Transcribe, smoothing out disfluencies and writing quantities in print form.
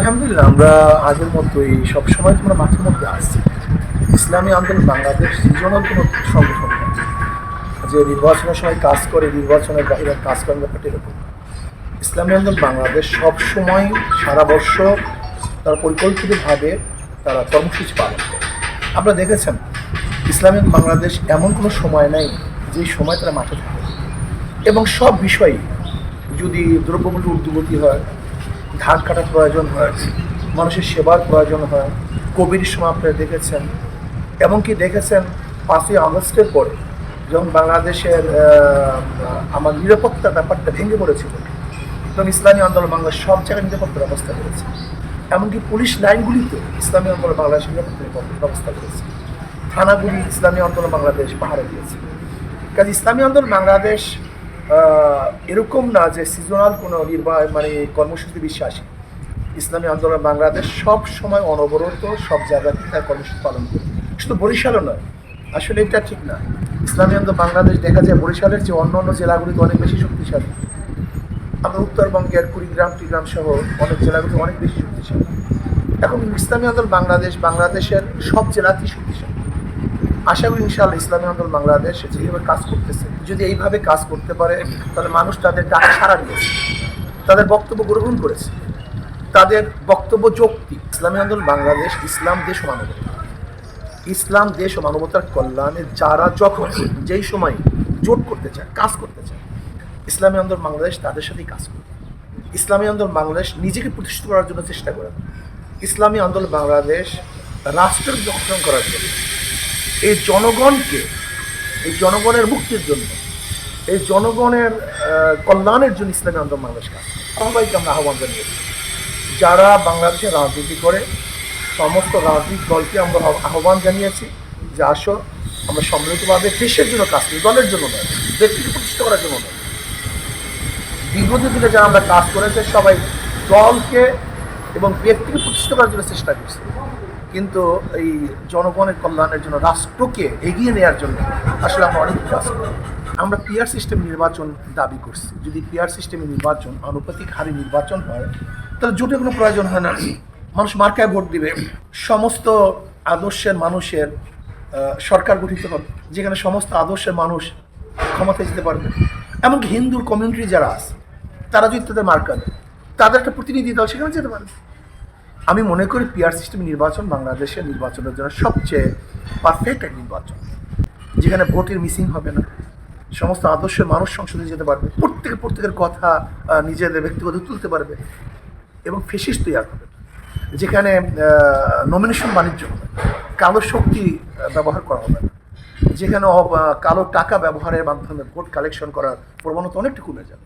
আলহামদুলিল্লাহ আমরা আগের মতোই সবসময় তোমরা মাঠের মধ্যে আসছি। ইসলামী আন্দোলন বাংলাদেশ সৃজনার কোনো সংগঠন নয় যে নির্বাচনের সময় কাজ করে, নির্বাচনের বাইরে কাজ করার ব্যাপারটা এরকম না। ইসলামী আন্দোলন বাংলাদেশ সবসময় সারা বর্ষ তারা পরিকল্পিতভাবে তারা কর্মসূচি পালন করে। আপনারা দেখেছেন ইসলামী বাংলাদেশ এমন কোনো সময় নেই যে সময় তারা মাঠে থাকে, এবং সব বিষয়ে যদি দ্রব্যমূল্য ঊর্ধ্বগতি হয়, ধান কাটার প্রয়োজন হয়, মানুষের সেবার প্রয়োজন হয়, কোভিডের সময় আপনারা দেখেছেন, এমনকি দেখেছেন 5ই আগস্টের পরে যখন বাংলাদেশের আমার নিরাপত্তার ব্যাপারটা ভেঙে পড়েছিল, তখন ইসলামী আন্দোলন বাংলাদেশ সব জায়গায় নিরাপত্তার ব্যবস্থা করেছে। এমনকি পুলিশ লাইনগুলিতে ইসলামী আন্দোলন বাংলাদেশ নিরাপত্তার ব্যবস্থা করেছে। থানাগুলি ইসলামী আন্দোলন বাংলাদেশ পাহারা দিয়েছে। কাজে ইসলামী আন্দোলন বাংলাদেশ এরকম না যে সিজনাল কোনো কর্মসূচি বিশ্বাসী। ইসলামী আন্দোলন বাংলাদেশ সব সময় অনবরত সব জায়গাতে তার কর্মসূচি পালন করে, শুধু বরিশালও নয়। আসলে এটা ঠিক না। ইসলামী আন্দোলন বাংলাদেশ দেখা যায় বরিশালের যে অন্য অন্য জেলাগুলিতে অনেক বেশি শক্তিশালী। আমরা উত্তরবঙ্গের কুড়িগ্রাম টিগ্রাম সহ অনেক জেলাগুলিতে অনেক বেশি শক্তিশালী। এখন ইসলামী আন্দোলন বাংলাদেশের সব জেলাতেই শক্তিশালী। আশা করি ইনশাআল্লাহ ইসলামী আন্দোলন বাংলাদেশ যেভাবে কাজ করতেছে, যদি এইভাবে কাজ করতে পারে তাহলে মানুষ তাদের ডাকে সাড়া দিয়েছে, তাদের বক্তব্য গ্রহণ করেছে, তাদের বক্তব্য যৌক্তিক। ইসলামী আন্দোলন বাংলাদেশ ইসলাম দেশ ও মানবতা, ইসলাম দেশ ও মানবতার কল্যাণে যারা যখন যেই সময় জোট করতে চায়, কাজ করতে চায়, ইসলামী আন্দোলন বাংলাদেশ তাদের সাথেই কাজ করে। ইসলামী আন্দোলন বাংলাদেশ নিজেকে প্রতিষ্ঠিত করার জন্য চেষ্টা করে। ইসলামী আন্দোলন বাংলাদেশ রাষ্ট্রের গঠন করার জন্য, এই জনগণকে, এই জনগণের মুক্তির জন্য, এই জনগণের কল্যাণের জন্য ইসলামী আন্দোলন বাংলাদেশ কাজ করে। সবাইকে আমরা আহ্বান জানিয়েছি, যারা বাংলাদেশে রাজনীতি করে সমস্ত রাজনৈতিক দলকে আমরা আহ্বান জানিয়েছি যে আসো আমরা সম্মিলিতভাবে দেশের জন্য কাজ করি, দলের জন্য নয়, ব্যক্তিকে প্রতিষ্ঠা করার জন্য নয়। বিগত দিনে যারা আমরা কাজ করেছে সবাই দলকে এবং ব্যক্তিকে প্রতিষ্ঠা করার জন্য চেষ্টা করছে, কিন্তু এই জনগণের কল্যাণের জন্য, রাষ্ট্রকে এগিয়ে নেওয়ার জন্য আসলে আমরা অনেক কাজ করি। আমরা পিআর সিস্টেম নির্বাচন দাবি করছি। যদি পিআর সিস্টেমে নির্বাচন, আনুপাতিক হারে নির্বাচন হয়, তাহলে জোটের কোনো প্রয়োজন হয় না। মানুষ মার্কায় ভোট দিবে। সমস্ত আদর্শের মানুষের সরকার গঠিত হবে, যেখানে সমস্ত আদর্শের মানুষ ক্ষমতায় যেতে পারবে। এমনকি হিন্দুর কমিউনিটি যারা আছে তারা যদি তাদের মার্কা দেয়, তাদের একটা প্রতিনিধি দল সেখানে যেতে পারবে। আমি মনে করি পিআর সিস্টেম নির্বাচন বাংলাদেশের নির্বাচনের জন্য সবচেয়ে পারফেক্ট এক নির্বাচন, যেখানে ভোটের মিসিং হবে না, সমস্ত আদর্শের মানুষ সংসদে যেতে পারবে, প্রত্যেকের কথা নিজেদের ব্যক্তিগত তুলতে পারবে, এবং ফেসিস্ট তৈরি হবে, যেখানে নমিনেশন বাণিজ্য হবে, কালো শক্তি ব্যবহার করা হবে না, যেখানে কালো টাকা ব্যবহারের মাধ্যমে ভোট কালেকশন করার প্রবণতা অনেকটা কমে যাবে।